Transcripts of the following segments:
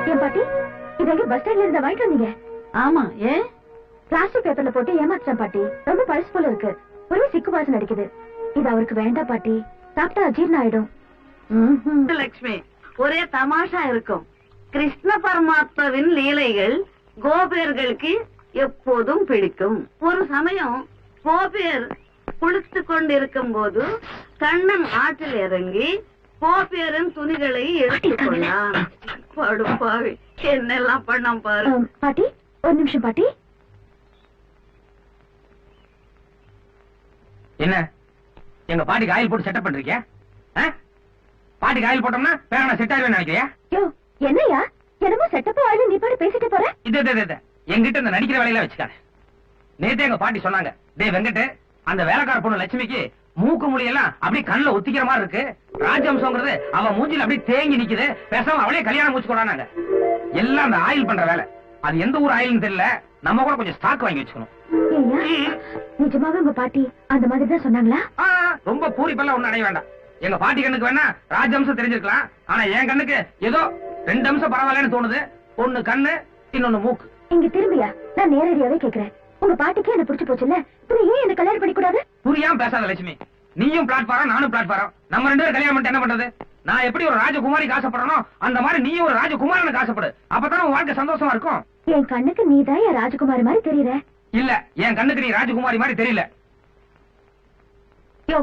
ஏன் பாட்டி இதெங்க பஸ் ஸ்டாண்ட்ல இருந்த வாங்கிட்டு வந்தீங்க? ஆமா, ஏன்? பிளாஸ்டிக் பேப்பர்ல போட்டு ஏமாத்துறேன் பாட்டி. ரொம்ப பழசு போல இருக்கு. ஒரே சிக்கு வாசனை அடிக்குது. இது அவருக்கு வேண்டாம் பாட்டி. சாப்பிட்டா அஜீர்ணம் ஆயிடும். லட்சுமி, ஒரே தமாஷா இருக்கும். கிருஷ்ண பரமாத்மாவின் லீலைகள் கோபியர்களுக்கு எப்போதும் பிடிக்கும். ஒரு சமயம் கோபியர் குளித்து கொண்டிருக்கும் போது கண்ணன் ஆற்றில் இறங்கி கோபியரின் துணிகளை எடுத்துக்கொண்டான். படுப்பாவி, என்னெல்லாம் பண்ணாம் பாரு. பாட்டி ஒரு நிமிஷம் பாட்டி. என்ன எங்க பாட்டிக்கு ஆயில் போட்டு செட்டப் பண்றீங்க? பாட்டிக்கு ஆயில் போட்டோம்னா பேரனா செட் ஆயிடுவேன் நினைக்கிறியா? யோ என்னையா என்னமோ செட்டப்பா ஆயில நீ பாட்டு பேசிட்டு போற? இது எங்கிட்ட இந்த நடிக்கிற வேலையில வச்சுக்காத. நேத்தே எங்க பாட்டி சொன்னாங்க, டேய் வெங்கட், அந்த வேலைக்கார பொண்ணு லட்சுமிக்கு மூக்கு மொழி எல்லாம் அப்படியே கண்ணுல ஒத்திக்கிற மாதிரி இருக்கு. ராஜம்சங்கிறது அவ மூஞ்சில அப்படியே தேங்கி நிக்குது. பேசாம அவளே கல்யாணம் முடிச்சு கொடானாங்க. எல்லாம் அந்த ஆயில் பண்ற வேலை. அது எந்த ஊர் ஆயில்னு தெரியல. நம்ம கூட கொஞ்சம் ஸ்டாக் வாங்கி வச்சுக்கணும். நிஜமாவே உங்க பாட்டி அந்த மாதிரி தான் சொன்னாங்களா? ரொம்ப பூரிப்பெல்லாம் ஒண்ணு அடைய வேண்டாம். எங்க பாட்டி கண்ணுக்கு வேணா ராஜம்சம் தெரிஞ்சிருக்கலாம். ஆனா என் கண்ணுக்கு ஏதோ 2 அம்சம் பரவாயில்லன்னு தோணுது. ஒண்ணு கண்ணு, இன்னொன்னு மூக்கு. இங்க திரும்பியா? நான் நேரடியாவே கேக்குறேன். உங்க பாட்டிக்கு என்ன பிடிச்சு போச்சுல்ல, ஏன் என்ன கல்யாணம் பண்ணி கூடாது? புரியாம பேசாத லட்சுமி. நீயும் பிளாட்பாரம், நானும் பிளாட்பாரம். நம்ம 2 பேரும் கல்யாணம் பண்ணிட்டு என்ன பண்றது? நான் எப்படி ஒரு ராஜகுமாரிக்கு ஆசைப்படுறனோ அந்த மாதிரி நீயும் ஒரு ராஜகுமாரனுக்கு ஆசைப்படு. அப்பதான் உன் வாழ்க்கை சந்தோஷமா இருக்கும். என் கண்ணுக்கு நீதான் என் ராஜகுமாரி மாதிரி தெரியற. இல்ல, என் கண்ணுக்கு நீ ராஜகுமாரி மாதிரி தெரியல. யோ,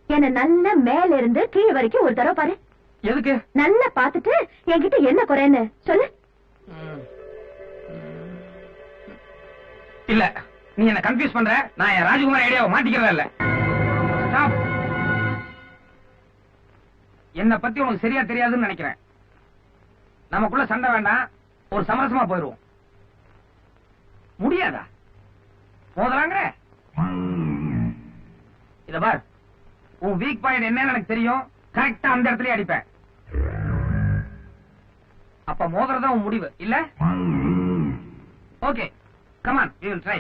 என்ன நல்ல மேல இருந்து கீழே வரைக்கும் ஒரு தடவை பாரு. எதுக்கு? நல்லா பாத்துட்டு என்கிட்ட என்ன குறைன்னு சொல்லு. இல்ல, நீ என்ன கன்ஃபியூஸ் பண்ற. நான் என் ராஜகுமாரி ஐடியாவை மாட்டிக்கிறதா இல்ல. என்ன பத்தி உனக்கு சரியா தெரியாதுன்னு நினைக்கிறேன். நமக்குள்ள சண்டை வேண்டாம், ஒரு சமரசமா போயிருவோம். முடியாதா? மோதலாங்க. இத பார், உன் வீக் பாயிண்ட் என்னன்னு எனக்கு தெரியும். கரெக்டா அந்த இடத்துலயே அடிப்பேன். அப்ப மோதுறதா உன் முடிவு இல்ல? Okay, come on, we will try.